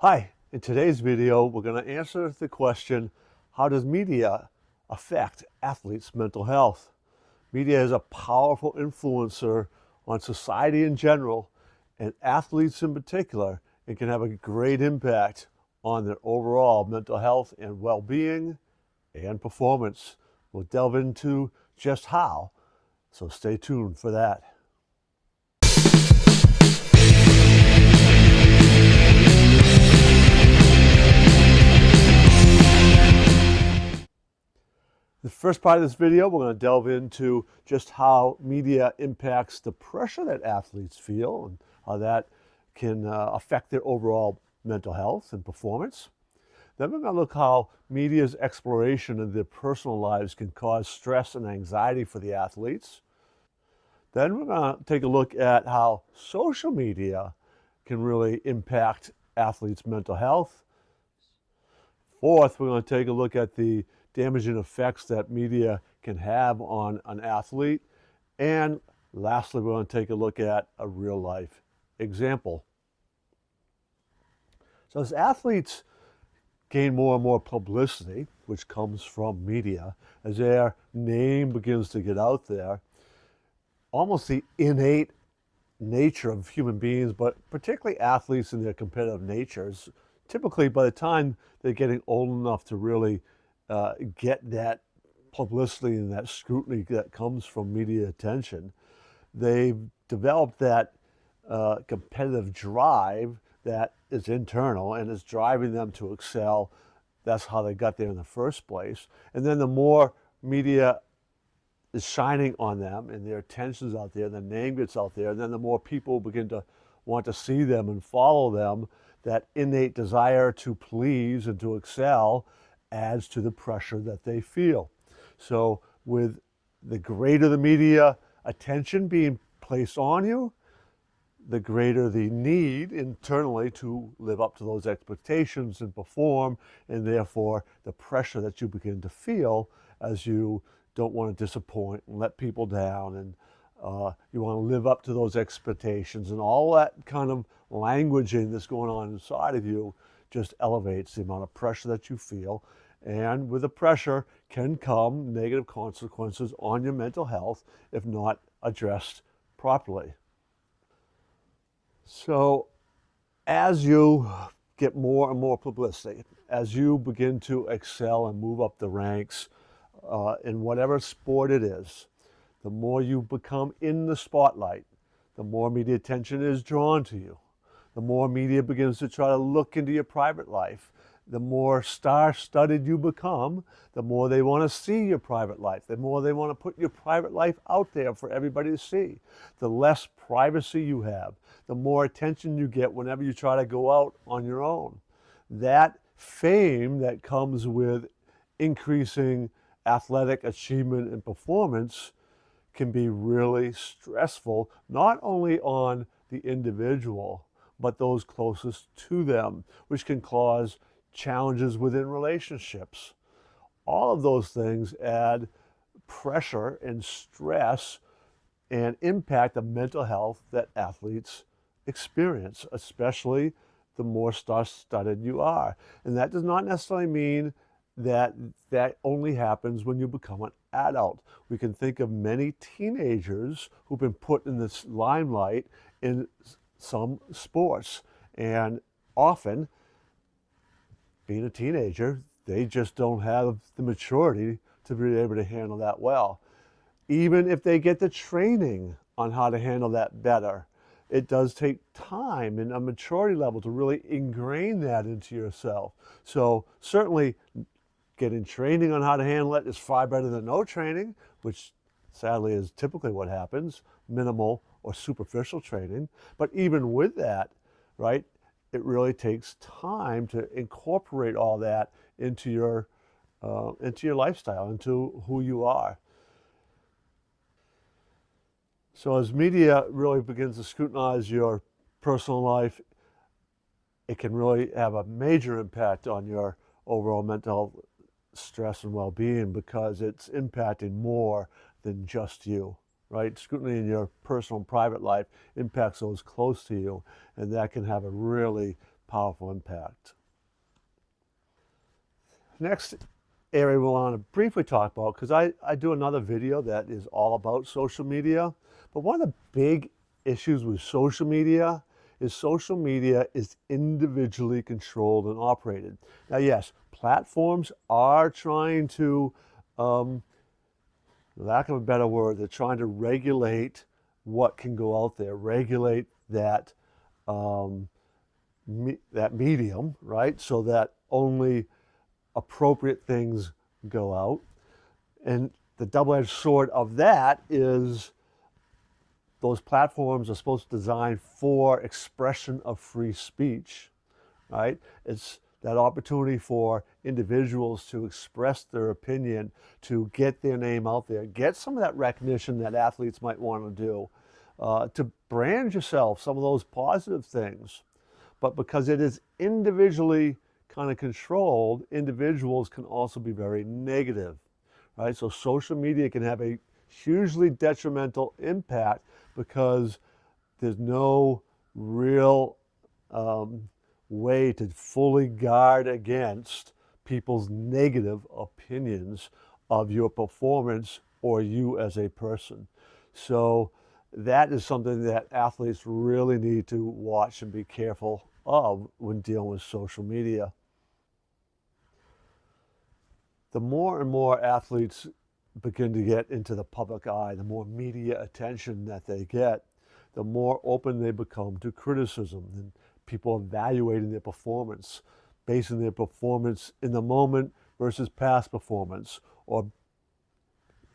Hi, in today's video, we're going to answer the question, how does media affect athletes' mental health? Media is a powerful influencer on society in general and athletes in particular. It can have a great impact on their overall mental health and well-being and performance. We'll delve into just how, so stay tuned for that. The first part of this video, we're going to delve into just how media impacts the pressure that athletes feel and how that can affect their overall mental health and performance. Then we're going to look how media's exploration of their personal lives can cause stress and anxiety for the athletes. Then we're going to take a look at how social media can really impact athletes' mental health. Fourth, we're going to take a look at the damaging effects that media can have on an athlete. And lastly, we're going to take a look at a real life example. So as athletes gain more and more publicity, which comes from media, as their name begins to get out there, almost the innate nature of human beings, but particularly athletes in their competitive natures, typically by the time they're getting old enough to really get that publicity and that scrutiny that comes from media attention, they've developed that competitive drive that is internal and is driving them to excel. That's how they got there in the first place. And then the more media is shining on them and their attention's out there, the name gets out there, and then the more people begin to want to see them and follow them, that innate desire to please and to excel adds to the pressure that they feel. So with the greater the media attention being placed on you, the greater the need internally to live up to those expectations and perform, and therefore the pressure that you begin to feel as you don't want to disappoint and let people down, and you want to live up to those expectations, and all that kind of languaging that's going on inside of you just elevates the amount of pressure that you feel. And with the pressure can come negative consequences on your mental health if not addressed properly. So as you get more and more publicity, as you begin to excel and move up the ranks in whatever sport it is, the more you become in the spotlight, the more media attention is drawn to you. The more media begins to try to look into your private life. The more star-studded you become, the more they want to see your private life. The more they want to put your private life out there for everybody to see. The less privacy you have, the more attention you get whenever you try to go out on your own. That fame that comes with increasing athletic achievement and performance can be really stressful, not only on the individual, but those closest to them, which can cause challenges within relationships. All of those things add pressure and stress and impact the mental health that athletes experience, especially the more star-studded you are. And that does not necessarily mean that that only happens when you become an adult. We can think of many teenagers who've been put in this limelight in some sports, and often being a teenager, they just don't have the maturity to be able to handle that well. Even if they get the training on how to handle that better, it does take time and a maturity level to really ingrain that into yourself. So certainly getting training on how to handle it is far better than no training, which sadly is typically what happens, minimal or superficial training. But even with that, right, it really takes time to incorporate all that into your lifestyle, into who you are. So as media really begins to scrutinize your personal life, it can really have a major impact on your overall mental stress and well-being, because it's impacting more than just you, right? Scrutiny in your personal and private life impacts those close to you, and that can have a really powerful impact. Next area we want to briefly talk about, because I do another video that is all about social media, but one of the big issues with social media is individually controlled and operated. Now, yes, platforms are trying to, lack of a better word, they're trying to regulate what can go out there, regulate that that medium, right? So that only appropriate things go out. And the double-edged sword of that is those platforms are supposed to design for expression of free speech, right? It's that opportunity for individuals to express their opinion, to get their name out there, get some of that recognition that athletes might want to do, to brand yourself, some of those positive things. But because it is individually kind of controlled, individuals can also be very negative, right? So social media can have a hugely detrimental impact because there's no real way to fully guard against people's negative opinions of your performance or you as a person. So that is something that athletes really need to watch and be careful of when dealing with social media. The more and more athletes begin to get into the public eye, the more media attention that they get, the more open they become to criticism and people evaluating their performance, basing their performance in the moment versus past performance, or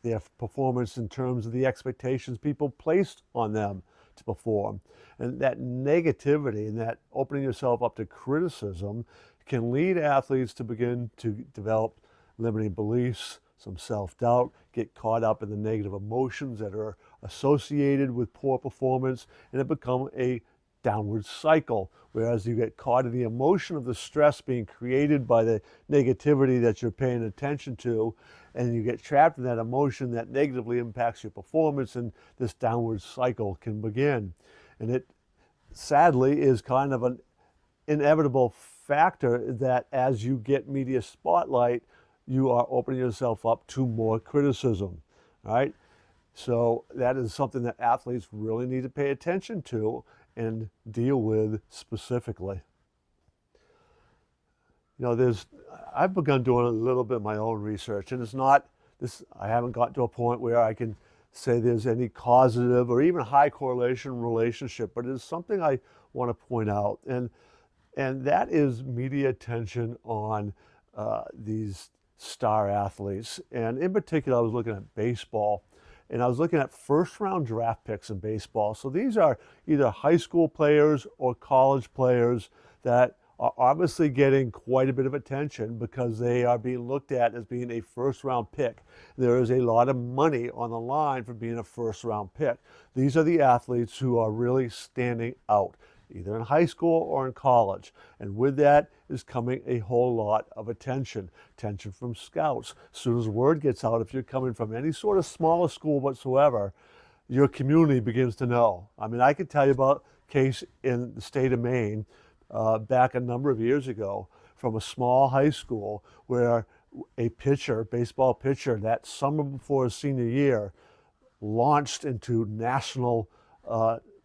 their performance in terms of the expectations people placed on them to perform. And that negativity and that opening yourself up to criticism can lead athletes to begin to develop limiting beliefs, some self-doubt, get caught up in the negative emotions that are associated with poor performance, and it become a downward cycle, whereas you get caught in the emotion of the stress being created by the negativity that you're paying attention to, and you get trapped in that emotion that negatively impacts your performance, and this downward cycle can begin. And it sadly is kind of an inevitable factor that as you get media spotlight, you are opening yourself up to more criticism, right? So that is something that athletes really need to pay attention to and deal with specifically. You know, I've begun doing a little bit of my own research, and it's not this, I haven't gotten to a point where I can say there's any causative or even high correlation relationship, but it is something I want to point out, and that is media attention on these star athletes. And in particular, I was looking at baseball, and I was looking at first round draft picks in baseball. So these are either high school players or college players that are obviously getting quite a bit of attention because they are being looked at as being a first round pick. There is a lot of money on the line for being a first round pick. These are the athletes who are really standing out, either in high school or in college. And with that is coming a whole lot of attention from scouts. As soon as word gets out, if you're coming from any sort of smaller school whatsoever, your community begins to know. I mean, I could tell you about a case in the state of Maine back a number of years ago from a small high school where a pitcher, baseball pitcher, that summer before his senior year launched into national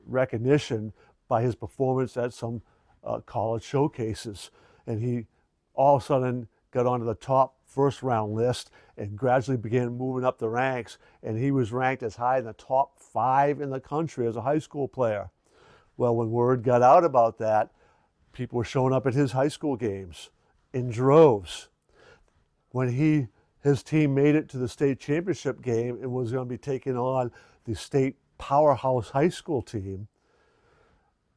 recognition by his performance at some college showcases. And he all of a sudden got onto the top first round list and gradually began moving up the ranks. And he was ranked as high in the top 5 in the country as a high school player. Well, when word got out about that, people were showing up at his high school games in droves. When his team made it to the state championship game and was going to be taking on the state powerhouse high school team,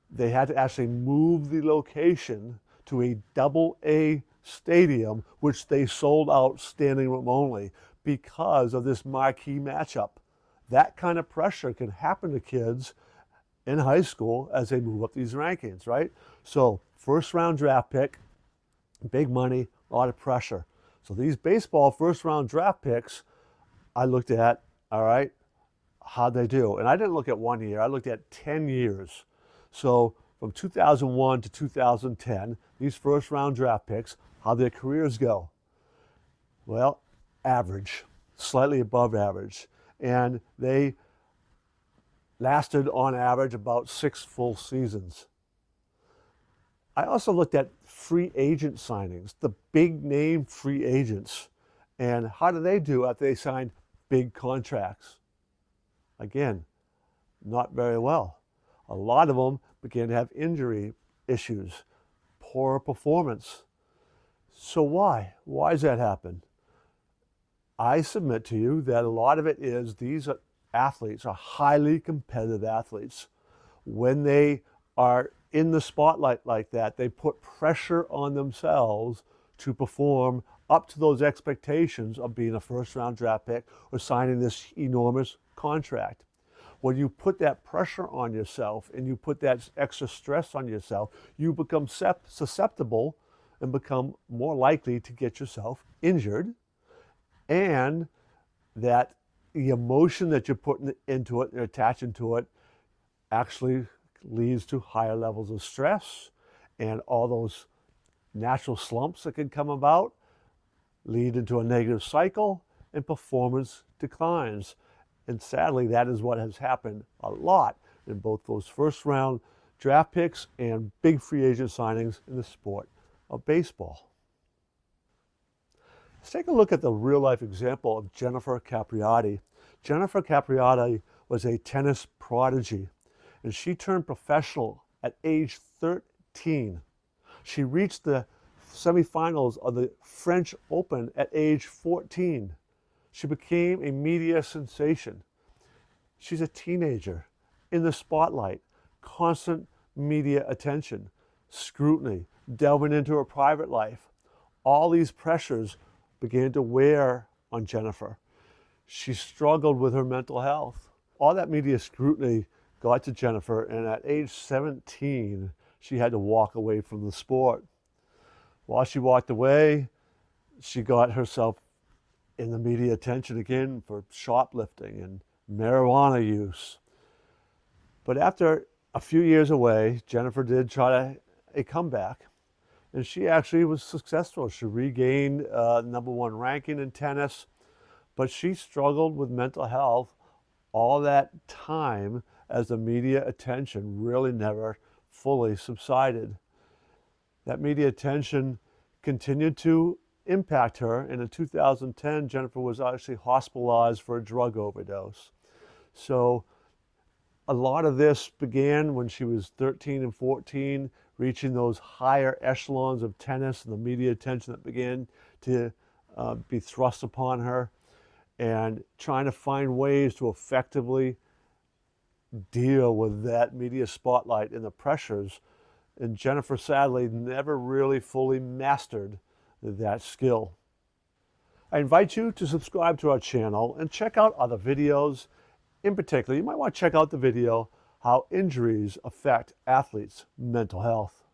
they had to actually move the location to a double-A stadium, which they sold out standing room only because of this marquee matchup. That kind of pressure can happen to kids in high school as they move up these rankings, right? So first round draft pick, big money, a lot of pressure. So these baseball first round draft picks, I looked at, all right, how'd they do? And I didn't look at 1 year, I looked at 10 years. So from 2001 to 2010, these first round draft picks, how their careers go. Well, average, slightly above average. And they lasted on average about 6 full seasons. I also looked at free agent signings, the big name free agents, and how do they do after they signed big contracts? Again, not very well. A lot of them began to have injury issues, poor performance. So why? Why does that happen? I submit to you that a lot of it is these athletes are highly competitive athletes. When they are in the spotlight like that, they put pressure on themselves to perform up to those expectations of being a first round draft pick or signing this enormous contract. When you put that pressure on yourself and you put that extra stress on yourself, you become susceptible and become more likely to get yourself injured. And that the emotion that you're putting into it and attaching to it actually leads to higher levels of stress, and all those natural slumps that can come about lead into a negative cycle and performance declines. And sadly, that is what has happened a lot in both those first round draft picks and big free agent signings in the sport of baseball. Let's take a look at the real life example of Jennifer Capriati. Jennifer Capriati was a tennis prodigy, and she turned professional at age 13. She reached the semifinals of the French Open at age 14. She became a media sensation. She's a teenager in the spotlight, constant media attention, scrutiny, delving into her private life. All these pressures began to wear on Jennifer. She struggled with her mental health. All that media scrutiny got to Jennifer, and at age 17, she had to walk away from the sport. While she walked away, she got herself in the media attention again for shoplifting and marijuana use. But after a few years away, Jennifer did try a comeback, and she actually was successful. She regained #1 ranking in tennis, but she struggled with mental health all that time as the media attention really never fully subsided. That media attention continued to impact her, and in 2010, Jennifer was actually hospitalized for a drug overdose. So a lot of this began when she was 13 and 14, reaching those higher echelons of tennis and the media attention that began to be thrust upon her, and trying to find ways to effectively deal with that media spotlight and the pressures. And Jennifer sadly never really fully mastered that skill. I invite you to subscribe to our channel and check out other videos. In particular, you might want to check out the video, How Injuries Affect Athletes' Mental Health.